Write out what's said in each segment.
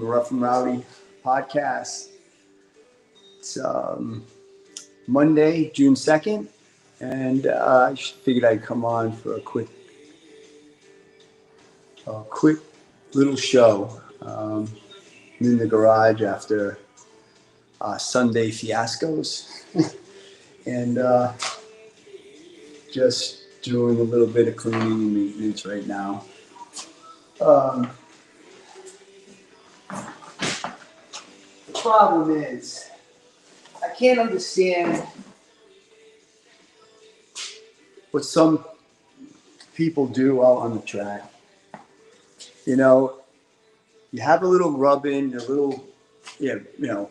the Rough and Rowdy podcast. It's Monday, June 2nd, and I just figured I'd come on for a quick little show. I'm in the garage after Sunday fiascos, and just doing a little bit of cleaning and maintenance right now. The problem is, I can't understand what some people do out on the track. You know, you have a little rub-in,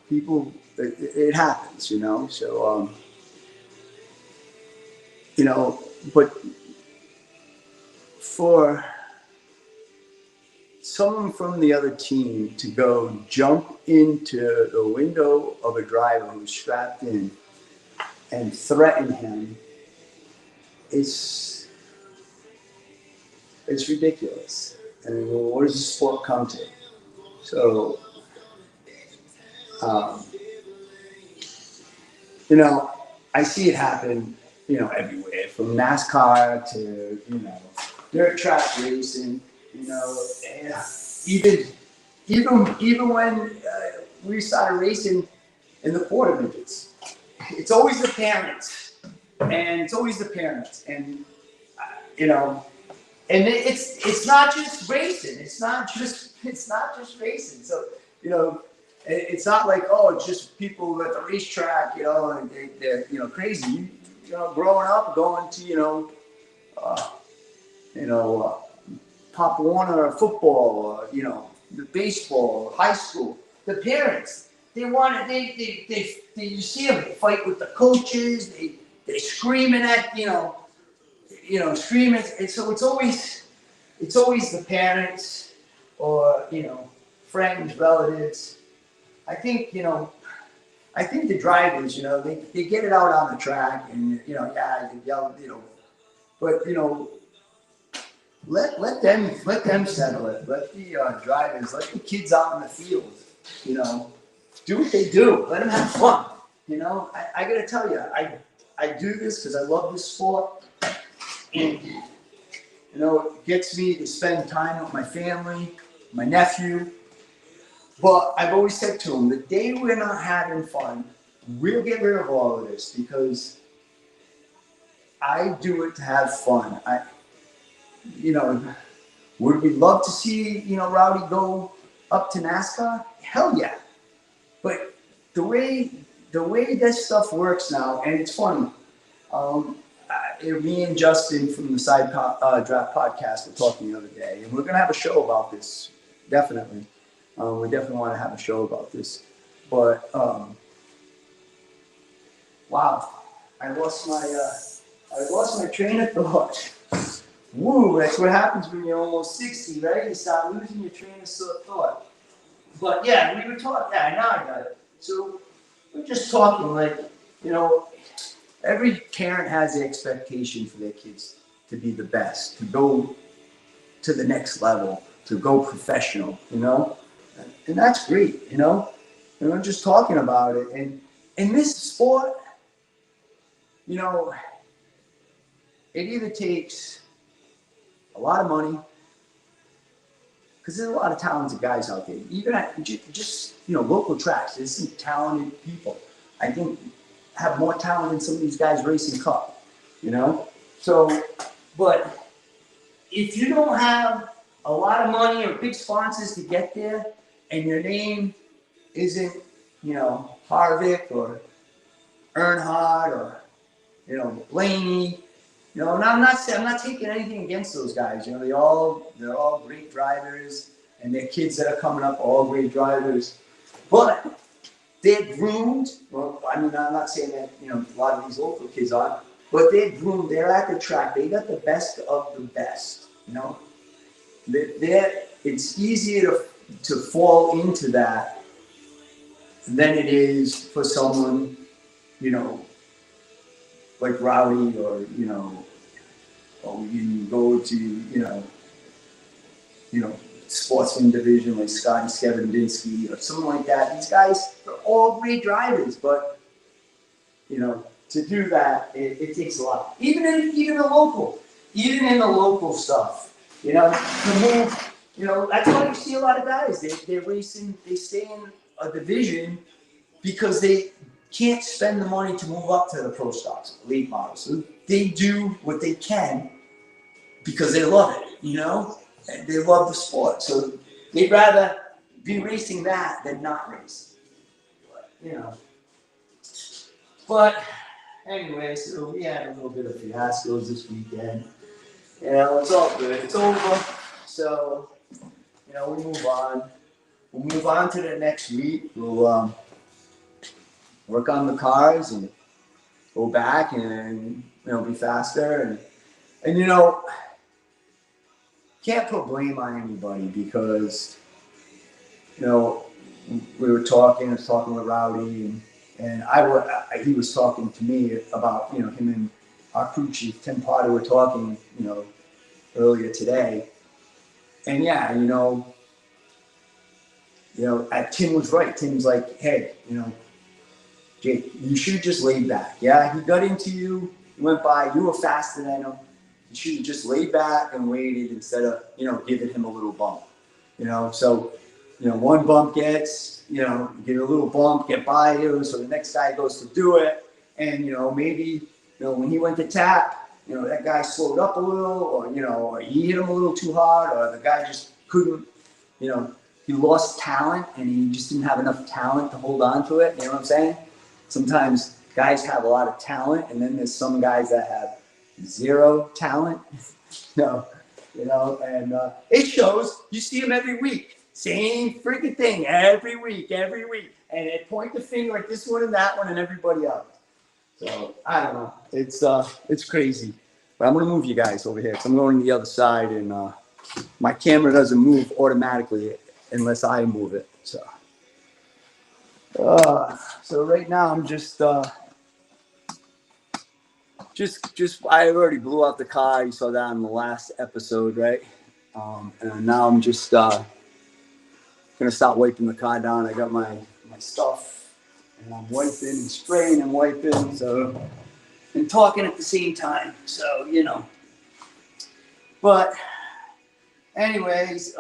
people, it happens, so, but for someone from the other team to go jump into the window of a driver who's strapped in and threaten him, it's ridiculous. I mean, well, what does the sport come to? So, I see it happen, everywhere, from NASCAR to, dirt track racing, even when we started racing in the quarter midgets, it's always the parents, and and it's not just racing. It's not just racing. So, it's not like, it's just people at the racetrack, and they're crazy. Growing up, going to, Pop Warner football, the baseball, high school. The parents, they you see them fight with the coaches. They're screaming at, screaming. And so it's always the parents or, friends, relatives. I think the drivers, they get it out on the track and, they yell, but, let them settle it. Let the drivers, let the kids out in the field, do what they do. Let them have fun. I got to tell you, I do this because I love this sport, and it gets me to spend time with my family, my nephew. But I've always said to them, the day we're not having fun, we'll get rid of all of this, because I do it to have fun. Would we love to see, Rowdy go up to NASCAR? Hell yeah. But the way this stuff works now, and it's funny, me and Justin from the Side Draft podcast were talking the other day, and we're going to have a show about this, definitely. We definitely want to have a show about this. But, wow, I lost my train of thought. Woo, that's what happens when you're almost 60, right? You start losing your train of thought. But yeah, we were talking, now I got it. So we're just talking like, every parent has the expectation for their kids to be the best, to go to the next level, to go professional, and that's great, and I'm just talking about it. And in this sport, it either takes a lot of money, because there's a lot of talented guys out there. Even at just local tracks, there's some talented people. I think have more talent than some of these guys racing cup, So, but if you don't have a lot of money or big sponsors to get there, and your name isn't, Harvick or Earnhardt or, Blaney, and I'm not taking anything against those guys. They're all great drivers, and their kids that are coming up are all great drivers. But they're groomed. Well, I'm not saying that a lot of these local kids aren't, but they're groomed. They're at the track. They got the best of the best. It's easier to fall into that than it is for someone, like Rowdy, or or you can go to sportsman division, like Scotty Skevindinsky or something like that. These guys are all great drivers, but you know, to do that, it takes a lot. Even in the local stuff, you know, to move, you know, that's why you see a lot of guys. They're racing, they stay in a division because they can't spend the money to move up to the pro stocks, elite models. So they do what they can because they love it, you know, and they love the sport. So they'd rather be racing that than not race, you know. But anyway, so we had a little bit of fiascos this weekend. You know, it's all good. It's over. So, you know, we move on. We'll move on to the next week. We'll work on the cars and go back and, you know, be faster. And you know, can't put blame on anybody because, you know, I was talking with Rowdy and he was talking to me about, you know, him and our crew chief, Tim Potter, were talking, you know, earlier today. And yeah, you know, Tim was right. Tim's like, hey, you know, Jake, you should just lay back. Yeah, he got into you, he went by, you were faster than him. You should have just laid back and waited instead of, you know, giving him a little bump. You know, so, you know, one bump gets, you know, get a little bump, get by you, so the next guy goes to do it. And, you know, maybe, you know, when he went to tap, you know, that guy slowed up a little, or, you know, or he hit him a little too hard, or the guy just couldn't, you know, he lost talent and he just didn't have enough talent to hold on to it. You know what I'm saying? Sometimes guys have a lot of talent, and then there's some guys that have zero talent. You know, and it shows. You see them every week. Same freaking thing every week. And they point the finger at this one and that one and everybody else. So I don't know. It's crazy. But I'm gonna move you guys over here. So I'm going to the other side, and my camera doesn't move automatically unless I move it. So right now I'm just I already blew out the car. You saw that in the last episode, right? And now I'm just gonna start wiping the car down. I got my stuff, and I'm wiping and spraying and wiping, so and talking at the same time. So you know. But anyways,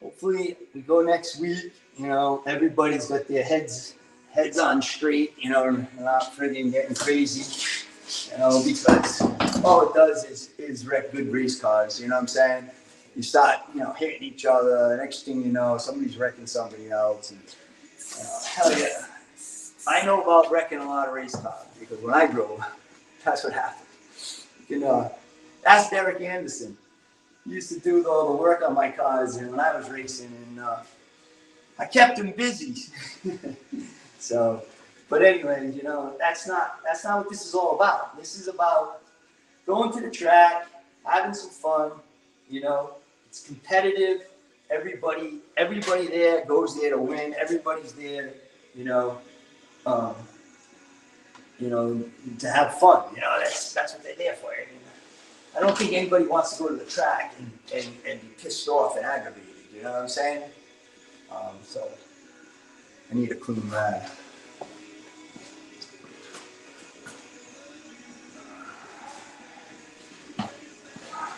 hopefully we go next week. You know, everybody's got their heads on straight. You know, not friggin' getting crazy. You know, because all it does is wreck good race cars. You know what I'm saying? You start, you know, hitting each other. The next thing you know, somebody's wrecking somebody else. And you know, hell yeah, I know about wrecking a lot of race cars because when I drove, that's what happened. You know, ask Derek Anderson. He used to do all the work on my cars, and when I was racing, and I kept him busy. So, but anyways, you know, that's not what this is all about. This is about going to the track, having some fun. You know, it's competitive. Everybody there goes there to win. Everybody's there, you know, to have fun. You know, that's what they're there for. I mean, I don't think anybody wants to go to the track and be pissed off and aggravated. You know what I'm saying? So I need a clean rag.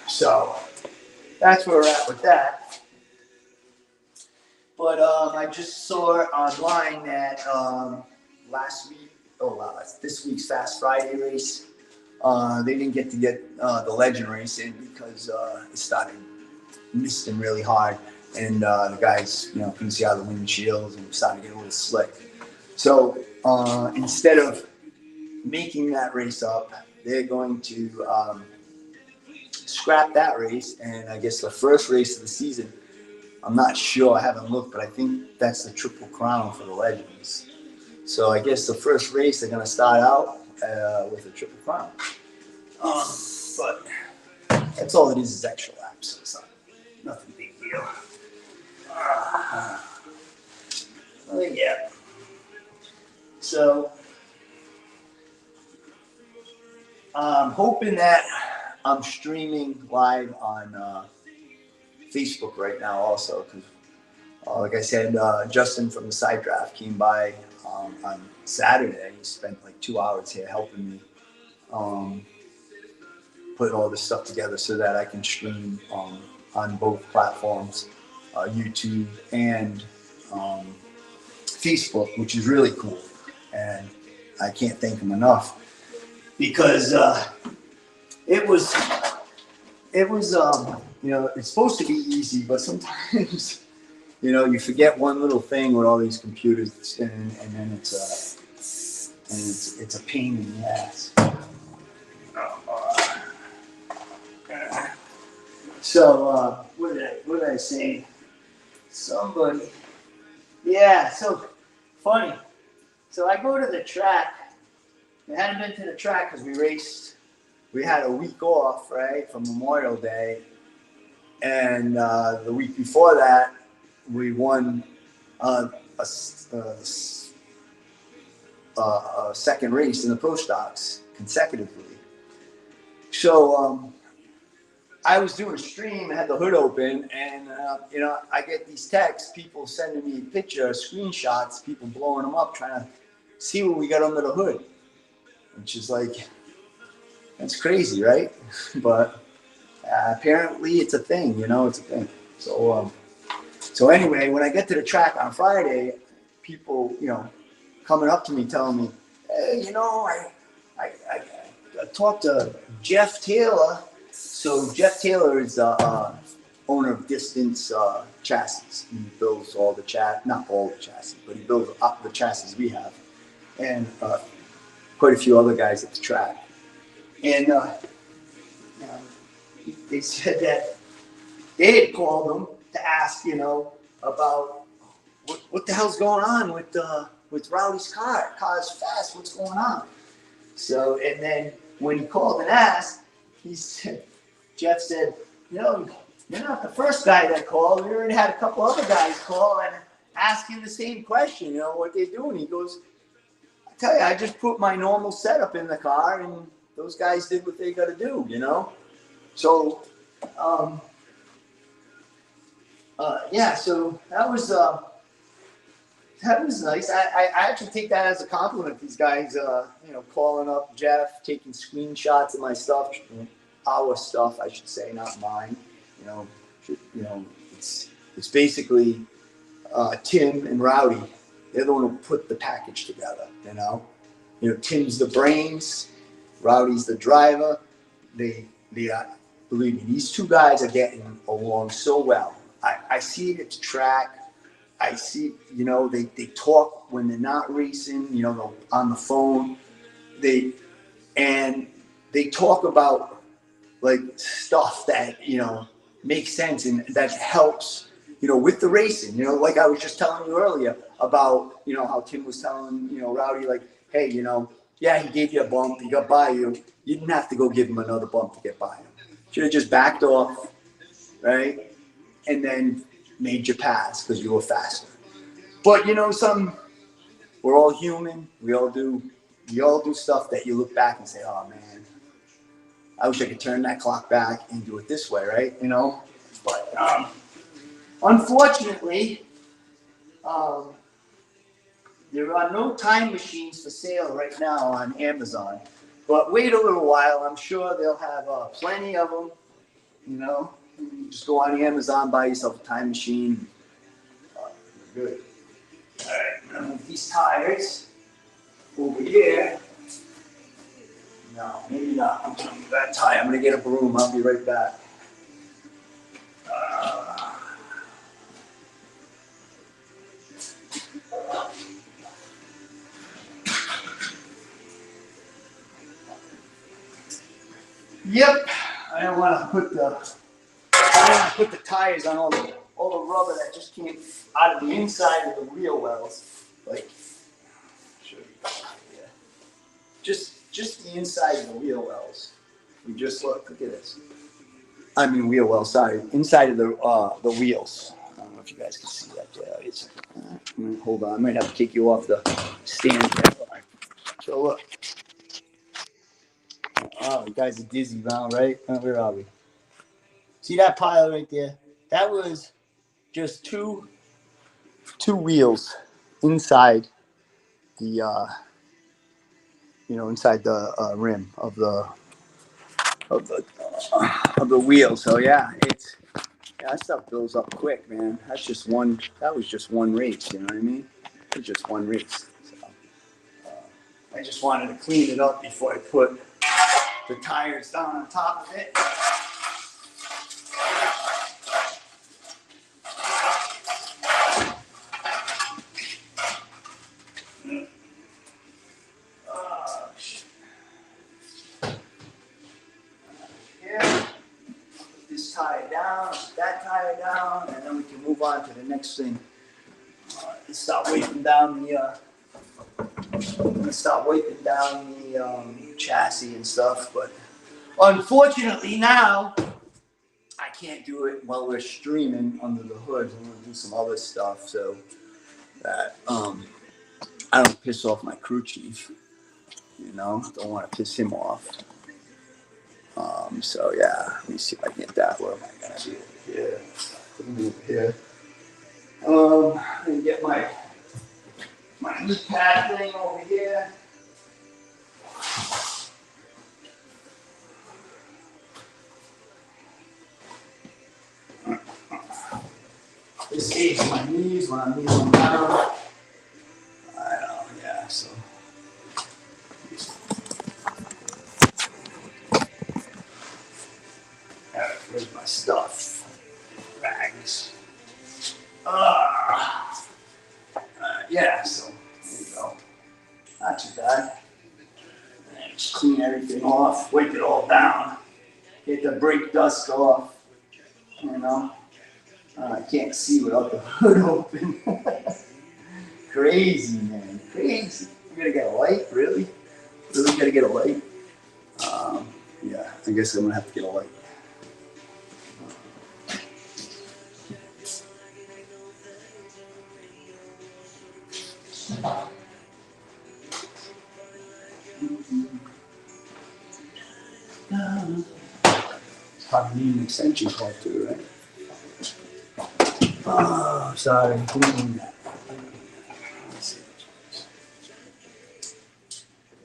So that's where we're at with that. But I just saw online that this week's Fast Friday race, they didn't get the Legend race in because it started misting really hard, and the guys, you know, couldn't see out of the windshields and started getting a little slick. So instead of making that race up, they're going to scrap that race, and I guess the first race of the season, I'm not sure, I haven't looked, but I think that's the Triple Crown for the Legends. So I guess the first race they're going to start out with a Triple Crown. But that's all it is extra laps, so it's nothing big deal. Yeah. So I'm hoping that I'm streaming live on Facebook right now also, because like I said, Justin from the Side Draft came by on Saturday. He spent like 2 hours here helping me put all this stuff together so that I can stream on both platforms, YouTube and Facebook, which is really cool. And I can't thank him enough, because it was you know, it's supposed to be easy, but sometimes you know, you forget one little thing with all these computers spinning, and then it's a pain in the ass. So what did I say? Somebody, yeah. So funny. So I go to the track. I hadn't been to the track because we raced. We had a week off, right, from Memorial Day, and the week before that, we won a second race in the Pro Stocks consecutively. So I was doing a stream, had the hood open, and you know, I get these texts, people sending me pictures, screenshots, people blowing them up, trying to see what we got under the hood, which is like, that's crazy, right? But apparently it's a thing, you know, it's a thing. So anyway, when I get to the track on Friday, people, you know, coming up to me telling me, hey, you know, I talked to Jeff Taylor. So Jeff Taylor is the owner of Distance Chassis. He builds all the not all the chassis, but he builds up the chassis we have, and quite a few other guys at the track. And you know, they said that they had called him to ask, you know, about what the hell's going on with Rowdy's car. Car's fast. What's going on? So, and then when he called and asked, he said, Jeff said, you know, you're not the first guy that called. We already had a couple other guys call and ask him the same question, you know, what they're doing. He goes, I tell you, I just put my normal setup in the car, and those guys did what they got to do, you know. So, yeah, so that was nice. I actually take that as a compliment. These guys, you know, calling up Jeff, taking screenshots of my stuff, our stuff, I should say, not mine. You know, it's basically Tim and Rowdy. They're the one who put the package together. You know, Tim's the brains, Rowdy's the driver. They believe me, these two guys are getting along so well. I see it at the track. I see, you know, they talk when they're not racing, you know, on the phone. They talk about like stuff that, you know, makes sense and that helps, you know, with the racing. You know, like I was just telling you earlier about, you know, how Tim was telling, you know, Rowdy, like, hey, you know, yeah, he gave you a bump, he got by you. You didn't have to go give him another bump to get by him. Should have just backed off, right? And then made you pass because you were faster. But you know, we're all human. We all do stuff that you look back and say, oh man, I wish I could turn that clock back and do it this way, right? You know? But unfortunately, there are no time machines for sale right now on Amazon. But wait a little while, I'm sure they'll have plenty of them, you know? You just go on Amazon, buy yourself a time machine. Good. All right, now these tires over here. No, maybe not. I'm going to move that tire. I'm going to get a broom. I'll be right back. Yep. I don't want to put the tires on all the rubber that just came out of the inside of the wheel wells. Like, show you yeah. Just the inside of the wheel wells. We just look at this. I mean wheel wells, sorry. Inside of the wheels. I don't know if you guys can see that there. Hold on, I might have to take you off the stand there. So look. Oh, you guys are dizzy now, right? Where are we? See that pile right there? That was just two wheels inside the inside the rim of the wheel. So yeah, that stuff builds up quick, man. That was just one race. You know what I mean? It was just one race. So, I just wanted to clean it up before I put the tires down on top of it. This tire down, that tire down, and then we can move on to the next thing. Start wiping down the chassis and stuff. But unfortunately now I can't do it while we're streaming under the hood. I'm gonna do some other stuff so that I don't piss off my crew chief. Don't want to piss him off. So yeah, let me see if I can get that. Where am I gonna be over here? Over here. And get my heat pad thing over here. This aids my knees when I'm kneeling down. I know, yeah, so. Here's my stuff. Rags. Yeah, so there you go. Not too bad. And just clean everything off, wipe it all down, get the brake dust off. I can't see without the hood open. Crazy, man, crazy. You gotta get a light, really? Really gotta get a light? Yeah, I guess I'm gonna have to get a light. Probably need an extension cord too, right? Oh, sorry.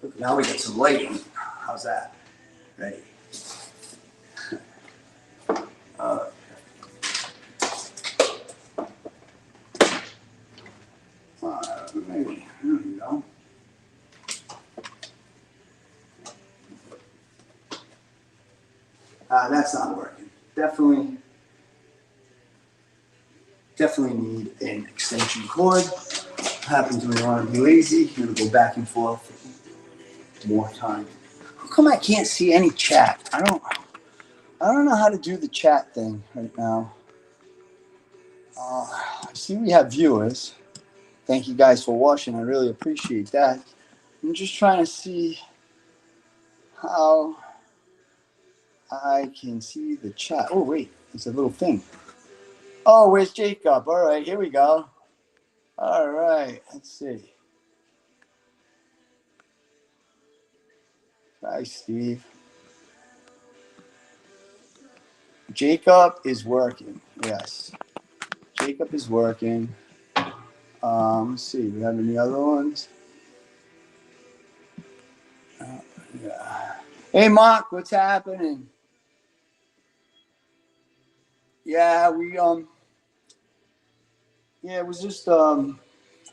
Look, now we got some lighting. How's that? Ready? Maybe. There we go. That's not working. Definitely need an extension cord. Happens when you want to be lazy. You're gonna go back and forth more time. How come I can't see any chat? I don't know how to do the chat thing right now. I see we have viewers. Thank you guys for watching. I really appreciate that. I'm just trying to see how I can see the chat. Oh, wait, it's a little thing. Oh, where's Jacob? All right, here we go. All right, let's see. Hi, Steve. Jacob is working. Yes, Jacob is working. Let's see. Do we have any other ones? Yeah. Hey, Mark, what's happening? Yeah, it was just a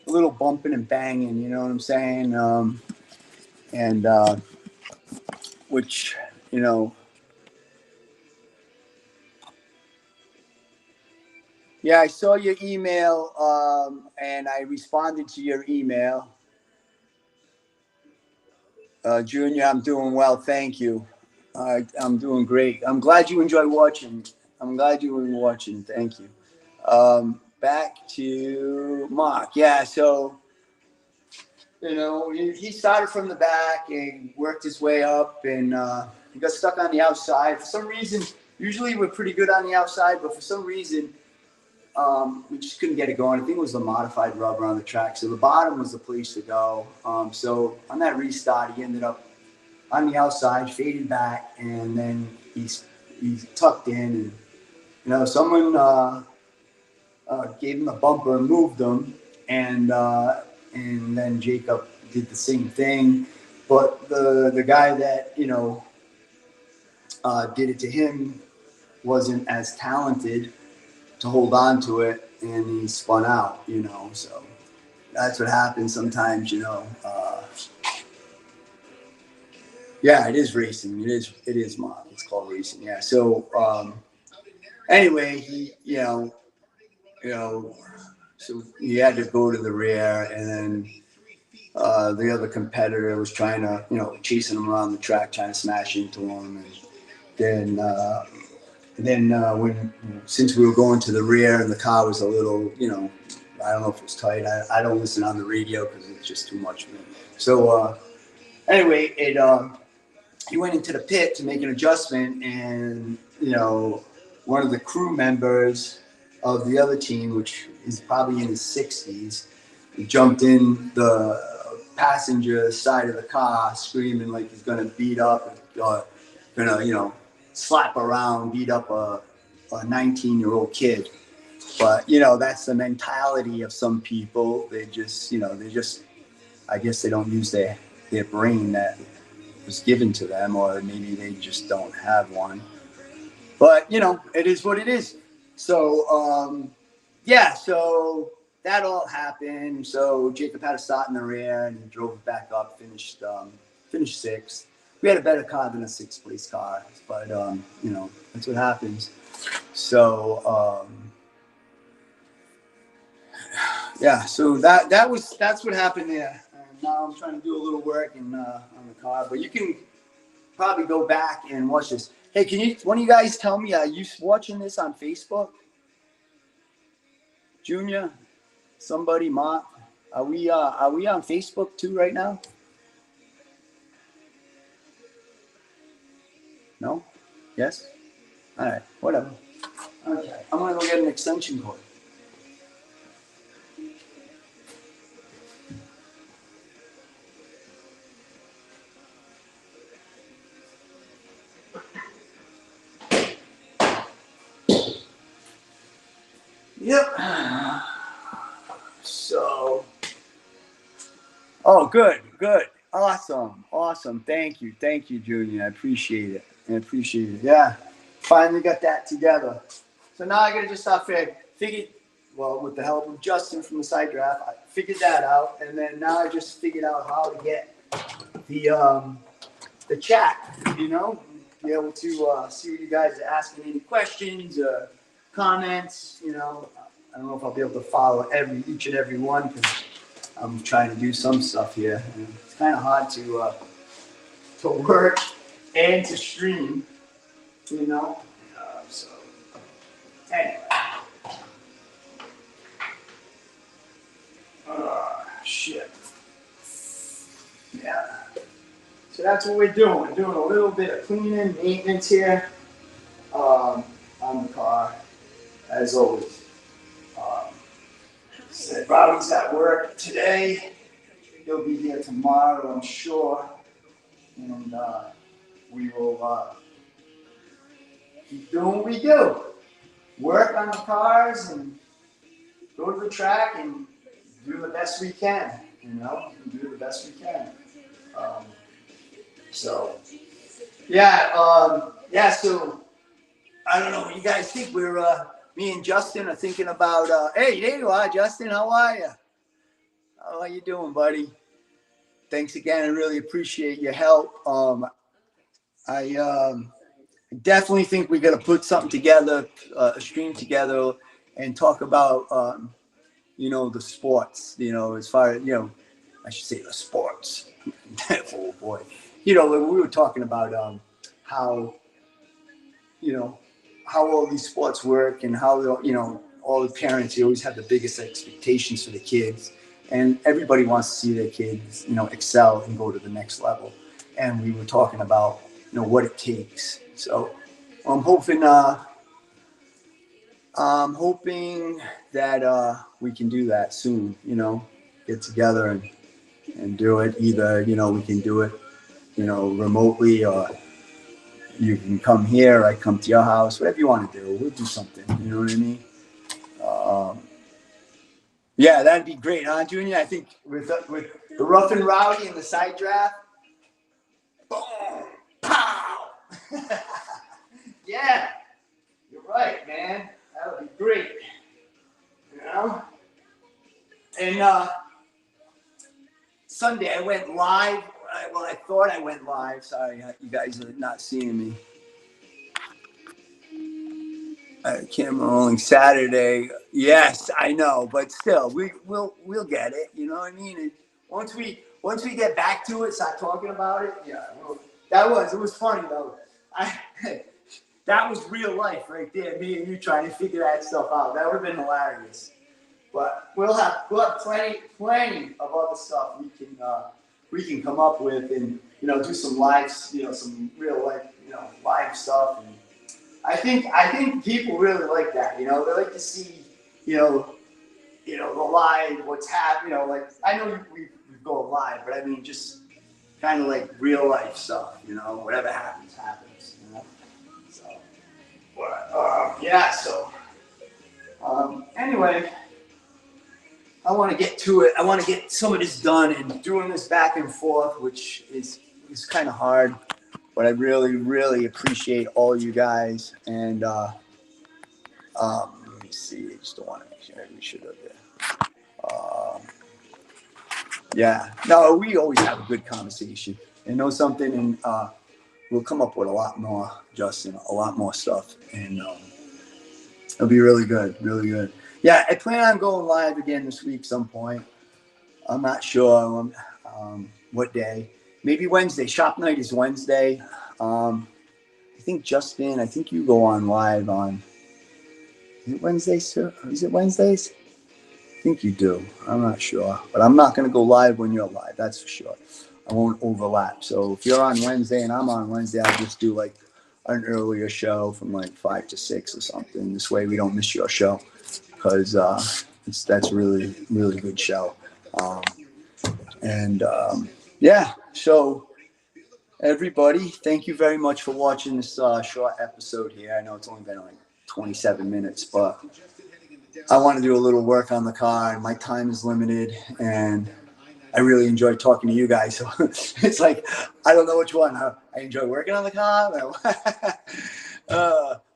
little bumping and banging. You know what I'm saying? And which Yeah, I saw your email, and I responded to your email. Junior, I'm doing well, thank you. I'm doing great. I'm glad you enjoy watching. Thank you. Back to Mark. Yeah, so, he started from the back and worked his way up, and he got stuck on the outside. For some reason, usually we're pretty good on the outside, but for some reason, we just couldn't get it going. I think it was the modified rubber on the track. So the bottom was the place to go. So on that restart, he ended up on the outside, faded back, and then he tucked in, and You know, someone gave him a bumper and moved him, and then Jacob did the same thing. But the guy that did it to him wasn't as talented to hold on to it, and he spun out. So that's what happens sometimes. Yeah, it is racing. It is mob. It's called racing. Yeah. So anyway, you know, so he had to go to the rear, and then the other competitor was trying to, chasing him around the track, trying to smash into him, and when since we were going to the rear and the car was a little, I don't know if it was tight. I don't listen on the radio because it's just too much for me. So anyway, he went into the pit to make an adjustment, and one of the crew members of the other team, which is probably in his 60s, jumped in the passenger side of the car, screaming like he's gonna beat up, gonna slap around, beat up a 19-year-old kid. But that's the mentality of some people. They just I guess they don't use their brain that was given to them, or maybe they just don't have one. But it is what it is. So yeah, so that all happened. So Jacob had a start in the rear, and he drove it back up, finished sixth. We had a better car than a sixth place car, but that's what happens. So yeah, so that's what happened there. And now I'm trying to do a little work on the car, but you can probably go back and watch this. Hey, one of you guys tell me, are you watching this on Facebook? Junior, somebody, Mark, are we on Facebook too right now? No? Yes? All right, whatever. Okay, I'm gonna go get an extension cord. Yep. So, oh, good. Awesome. Thank you, Junior. I appreciate it. Yeah, finally got that together. So now I gotta just figure. Well, with the help of Justin from the side draft, I figured that out, and then now I just figured out how to get the chat. Be able to see what you guys are asking, any questions, comments. I don't know if I'll be able to follow each and every one, because I'm trying to do some stuff here. And it's kind of hard to work and to stream, So anyway, shit. Yeah. So that's what we're doing. We're doing a little bit of cleaning, maintenance here on the car, as always. Said Robbie's at work today. He'll be here tomorrow, I'm sure. And we will keep doing what we do. Work on the cars and go to the track and do the best we can. Do the best we can. So, yeah. So I don't know what you guys think. Me and Justin are thinking about. Hey, there you are, Justin. How are you? How are you doing, buddy? Thanks again. I really appreciate your help. I definitely think we got to put something together, a stream together, and talk about the sports. As far as I should say the sports. Oh boy, we were talking about how how all these sports work, and how all the parents, you always have the biggest expectations for the kids, and everybody wants to see their kids excel and go to the next level. And we were talking about what it takes. So I'm hoping that we can do that soon. Get together and do it. Either we can do it remotely, or you can come here, I come to your house, whatever you want to do. We'll do something. You know what I mean? Yeah, that'd be great, huh, Junior? I think with the rough and rowdy and the side draft. Boom! Pow! Yeah, you're right, man. That would be great. You know? And Sunday I went live. Well, I thought I went live. Sorry, you guys are not seeing me. Camera rolling Saturday. Yes, I know, but still, we'll get it. You know what I mean? And once we get back to it, start talking about it. Yeah, it was funny though. That was real life right there. Me and you trying to figure that stuff out. That would have been hilarious. But we'll have plenty of other stuff we can come up with, and do some live, some real life, live stuff. And I think people really like that. They like to see, the live, what's happening. Like I know we go live, but I mean just kind of like real life stuff. Whatever happens, happens. So, yeah. So anyway, I want to get to it. I want to get some of this done, and doing this back and forth, which is kind of hard. But I really, really appreciate all you guys. And let me see. I just don't want to make sure we should have there. Yeah. No, we always have a good conversation. And know something, and we'll come up with a lot more, Justin, a lot more stuff. And it'll be really good, really good. Yeah, I plan on going live again this week some point. I'm not sure what day. Maybe Wednesday. Shop night is Wednesday. I think Justin, you go on live on, is it Wednesdays, sir? Is it Wednesdays? I think you do. I'm not sure. But I'm not going to go live when you're live. That's for sure. I won't overlap. So if you're on Wednesday and I'm on Wednesday, I'll just do like an earlier show from like 5 to 6 or something. This way we don't miss your show, because that's really, really good show. Yeah, so everybody, thank you very much for watching this short episode here. I know it's only been like 27 minutes, but I want to do a little work on the car, and my time is limited, and I really enjoy talking to you guys. So it's like, I don't know which one. I enjoy working on the car.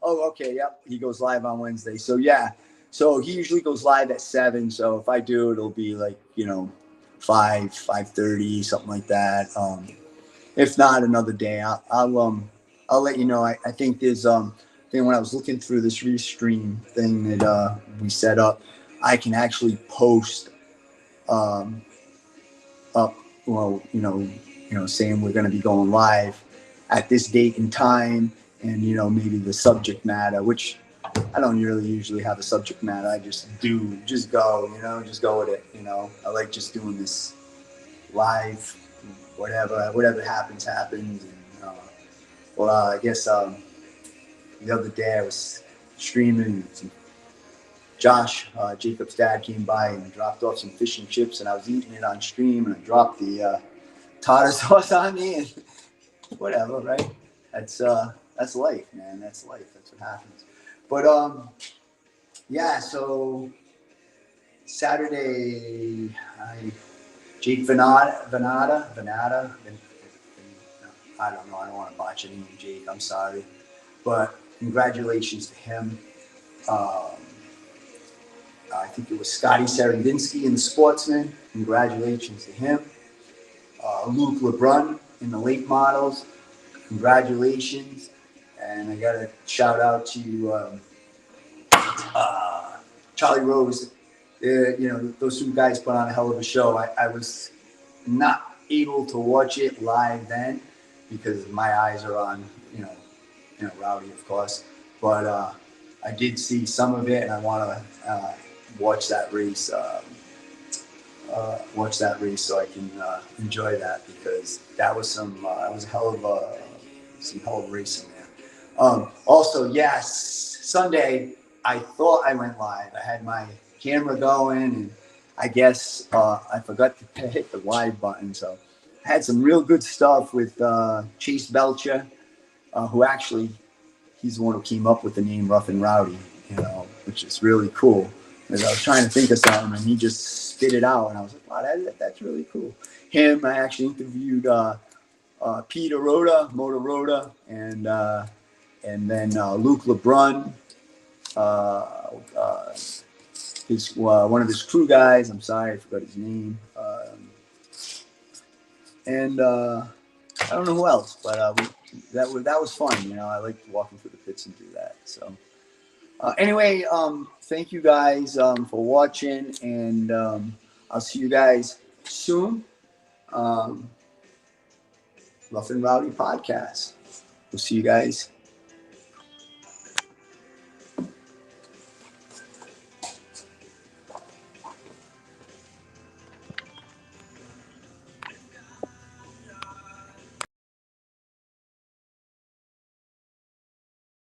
Okay, yep. He goes live on Wednesday. So yeah, so he usually goes live at 7. So if I do, it'll be like, 5:30, something like that. If not, another day. I'll let you know. I think there's thing when I was looking through this Restream thing that we set up, I can actually post up, saying we're going to be going live at this date and time, and maybe the subject matter, which I don't really usually have a subject matter. I just go, just go with it. I like just doing this live, whatever happens. And, I guess the other day I was streaming. Josh, Jacob's dad, came by and dropped off some fish and chips, and I was eating it on stream, and I dropped the tartar sauce on me, and whatever, right? That's life, man. That's life. That's what happens. But yeah. So Saturday, Jake Venata. I don't know. I don't want to botch any name, Jake. I'm sorry, but congratulations to him. I think it was Scotty Serendinsky in the Sportsman. Congratulations to him. Luke LeBrun in the late models. Congratulations. And I got a shout out to Charlie Rose. Those two guys put on a hell of a show. I was not able to watch it live then because my eyes are on, Rowdy, of course. But I did see some of it, and I want to watch that race. So I can enjoy that, because that was some hell of racing there. Also, yes, Sunday I thought I went live. I had my camera going, and I guess I forgot to hit the live button. So I had some real good stuff with Chase Belcher. who actually, he's the one who came up with the name Rough and Rowdy, you know, which is really cool. Because I was trying to think of something, and he just spit it out, and I was like, wow, that's really cool. Him, I actually interviewed Peter Rhoda, Motor Rhoda, and then Luke LeBrun, his one of his crew guys. I'm sorry, I forgot his name. And I don't know who else, but that was fun. You know, I liked walking through the pits and do that. So anyway, thank you guys for watching, and I'll see you guys soon. Rough and Rowdy podcast. We'll see you guys